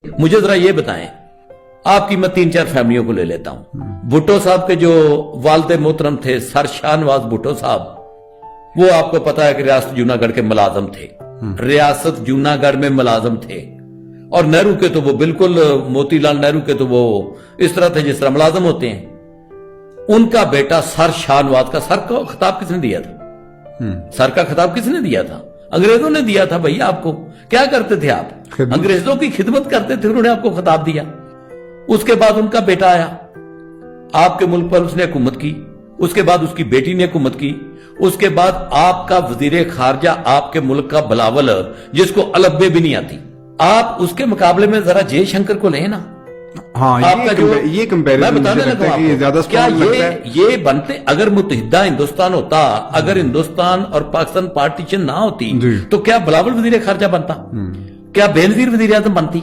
مجھے ذرا یہ بتائیں، آپ کی میں 3-4 فیملیوں کو لے لیتا ہوں. بھٹو صاحب کے جو والد محترم تھے سر شاہ نواز بھٹو صاحب، وہ آپ کو پتا ہے کہ ریاست جوناگڑھ کے ملازم تھے، ریاست جوناگڑھ میں ملازم تھے. اور نہرو کے تو وہ بالکل، موتی لال نہرو کے تو وہ اس طرح تھے جس طرح ملازم ہوتے ہیں. ان کا بیٹا سر شاہ نواز کا، سر کا خطاب کس نے دیا تھا؟ سر کا خطاب کس نے دیا تھا؟ انگریزوں نے دیا تھا بھائی. آپ کو کیا کرتے تھے؟ آپ انگریزوں کی خدمت کرتے تھے، انہوں نے آپ کو خطاب دیا. اس کے بعد ان کا بیٹا آیا، آپ کے ملک پر اس نے حکومت کی. اس کے بعد اس کی بیٹی نے حکومت کی. اس کے بعد آپ کا وزیر خارجہ آپ کے ملک کا بلاول، جس کو الفبے بھی نہیں آتی. آپ اس کے مقابلے میں ذرا جے شنکر کو لیں نا. ہاں، آپ کا جو یہ کمپیریزن میں بتانے لگا آپ کو، کیا یہ بنتے؟ اگر متحدہ ہندوستان ہوتا، اگر ہندوستان اور پاکستان پارٹیشن نہ ہوتی تو کیا بلاول وزیر خارجہ بنتا؟ کیا بینظیر وزیر اعظم بنتی؟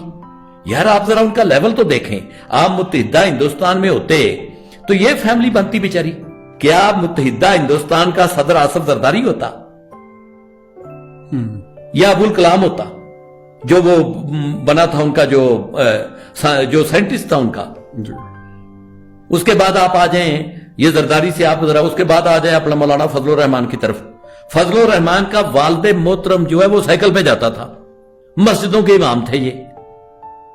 یار آپ ذرا ان کا لیول تو دیکھیں. آپ متحدہ ہندوستان میں ہوتے تو یہ فیملی بنتی بیچاری. کیا متحدہ ہندوستان کا صدر آصف زرداری ہوتا یا ابو الکلام ہوتا جو وہ بنا تھا ان کا جو سائنٹسٹ تھا ان کا. اس کے بعد آپ آ جائیں یہ زرداری سے، آپ ذرا اس کے بعد آ جائیں اپنا مولانا فضل الرحمان کی طرف. فضل الرحمان کا والد محترم جو ہے وہ سائیکل پہ جاتا تھا، مسجدوں کے امام تھے یہ.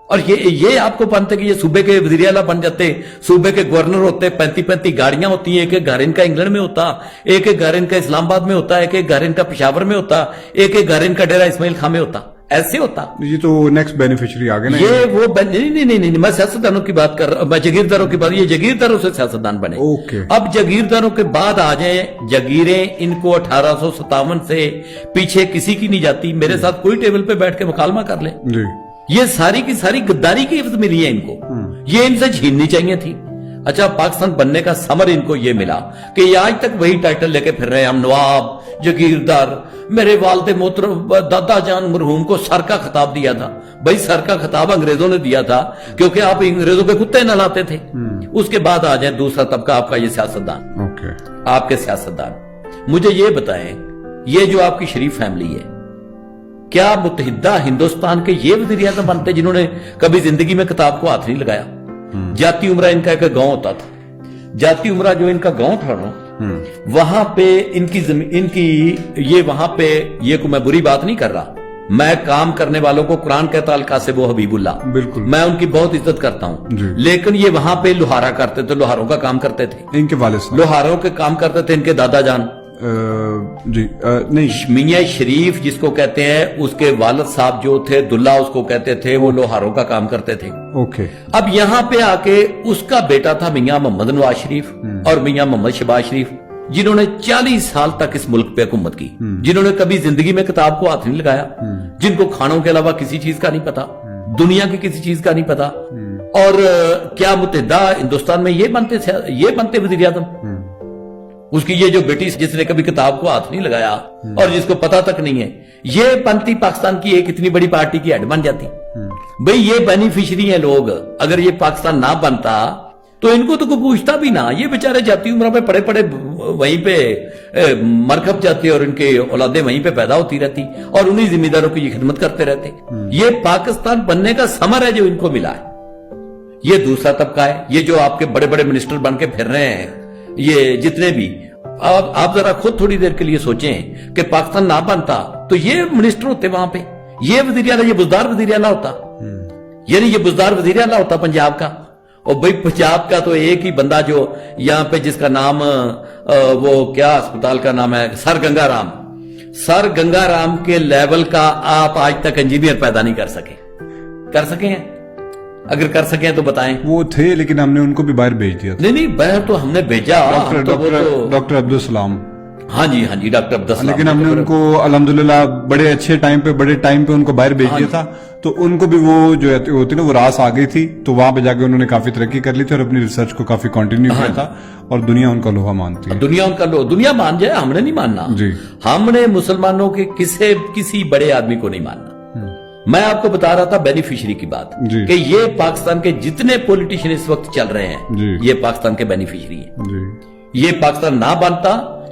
اور یہ آپ کو پتا کہ یہ صوبے کے وزیر اعلیٰ بن جاتے، صوبے کے گورنر ہوتے. 35 گاڑیاں ہوتی ہیں. ایک ایک گھر ان کا انگلینڈ میں ہوتا، ایک ایک گھر ان کا اسلام آباد میں ہوتا، ایک ایک گھر ان کا پشاور میں ہوتا، ایک ایک گھر ان کا ڈیرہ اسماعیل خان میں ہوتا. ایسے ہوتا. یہ تو نیکسٹ بینیفیشری آگے نا. یہ وہ نہیں، میں سیاستدانوں کی بات کر رہا ہوں، میں جاگیرداروں کی بات. یہ جاگیرداروں سے سیاستدان بنے. اب جاگیرداروں کے بعد آ جائیں جاگیریں. ان کو 1857 سے پیچھے کسی کی نہیں جاتی. میرے ساتھ کوئی ٹیبل پہ بیٹھ کے مکالمہ کر لیں. یہ ساری کی ساری غداری کی حفظ ملی ہے ان کو. یہ ان سے چھیننی چاہیے تھی. اچھا، پاکستان بننے کا ثمر ان کو یہ ملا کہ یہ آج تک وہی ٹائٹل لے کے پھر رہے ہیں. ہم نواب، جاگیردار. میرے والد محترم دادا جان مرحوم کو سر کا خطاب دیا تھا. بھائی سر کا خطاب انگریزوں نے دیا تھا کیونکہ آپ انگریزوں کے کتے نہ لاتے تھے. اس کے بعد آ جائیں دوسرا طبقہ آپ کا، یہ سیاستدان. آپ کے سیاستدان مجھے یہ بتائیں، یہ جو آپ کی شریف فیملی ہے، کیا متحدہ ہندوستان کے یہ وزیر اعظم بنتے جنہوں نے کبھی زندگی میں کتاب کو ہاتھ نہیں لگایا؟ جاتی عمرہ ان کا ایک گاؤں ہوتا تھا. جاتی عمرہ جو ان کا گاؤں تھا نا، وہاں پہ ان کی زمین یہ وہاں پہ، یہ کو میں بری بات نہیں کر رہا، میں کام کرنے والوں کو قرآن کہتا القاسب و حبیب اللہ، بالکل میں ان کی بہت عزت کرتا ہوں. لیکن یہ وہاں پہ لوہارا کرتے تھے، لوہاروں کا کام کرتے تھے. ان کے والد صاحب لوہاروں کے کام کرتے تھے. ان کے دادا جان نہیں، میاں شریف جس کو کہتے ہیں، اس کے والد صاحب جو تھے دلہ اس کو کہتے تھے، وہ لوہاروں کا کام کرتے تھے. اب یہاں پہ آ کے اس کا بیٹا تھا میاں محمد نواز شریف اور میاں محمد شہباز شریف، جنہوں نے 40 سال تک اس ملک پہ حکومت کی، جنہوں نے کبھی زندگی میں کتاب کو ہاتھ نہیں لگایا، جن کو کھانوں کے علاوہ کسی چیز کا نہیں پتا، دنیا کی کسی چیز کا نہیں پتا. اور کیا متحدہ ہندوستان میں یہ بنتے وزیر اعظم؟ اس کی یہ جو بیٹی جس نے کبھی کتاب کو ہاتھ نہیں لگایا اور جس کو پتا تک نہیں ہے، یہ بنتی پاکستان کی ایک اتنی بڑی پارٹی کی ہیڈ بن جاتی. بھئی یہ بینیفیشری ہیں لوگ. اگر یہ پاکستان نہ بنتا تو ان کو تو کوئی پوچھتا بھی نہ. یہ بیچارے جاتی عمرہ پہ پڑے پڑے وہیں پہ مرکب جاتے اور ان کے اولادیں وہیں پہ پیدا ہوتی رہتی اور انہی ذمہ داروں کی یہ خدمت کرتے رہتے. یہ پاکستان بننے کا ثمر ہے جو ان کو ملا ہے. یہ دوسرا طبقہ ہے. یہ جو آپ کے بڑے بڑے منسٹر بن کے پھر رہے ہیں، یہ جتنے بھی، آپ ذرا خود تھوڑی دیر کے لیے سوچیں کہ پاکستان نہ بنتا تو یہ منسٹر ہوتے وہاں پہ، یہ وزیر اعلیٰ، یہ بزدار وزیر اعلیٰ ہوتا. یعنی یہ بزدار وزیر اعلیٰ ہوتا پنجاب کا. اور بھئی پنجاب کا تو ایک ہی بندہ جو یہاں پہ، جس کا نام وہ کیا اسپتال کا نام ہے، سر گنگا رام. سر گنگا رام کے لیول کا آپ آج تک انجینئر پیدا نہیں کر سکے ہیں. اگر کر سکیں تو بتائیں. وہ تھے لیکن ہم نے ان کو بھی باہر بھیج دیا تھا. نہیں باہر تو ہم نے بھیجا. ڈاکٹر عبدالسلام. ہاں جی ڈاکٹر عبدالسلام. لیکن ہم نے ان کو الحمدللہ بڑے اچھے ٹائم پہ ان کو باہر بھیج دیا تھا. تو ان کو بھی وہ جو ہوتی نا وہ راس آ گئی تھی، تو وہاں پہ جا کے انہوں نے کافی ترقی کر لی تھی اور اپنی ریسرچ کو کافی کنٹینیو کیا تھا. اور دنیا ان کا لوہا مانتی ہے. دنیا مان جائے، ہم نے نہیں ماننا. ہم نے مسلمانوں کے کسی بڑے آدمی کو نہیں ماننا. میں آپ کو بتا رہا تھا بینیفیشری کی بات کہ یہ پاکستان کے جتنے پولیٹیشین اس وقت چل رہے ہیں یہ پاکستان کے بینیفیشری ہیں. یہ پاکستان نہ بنتا،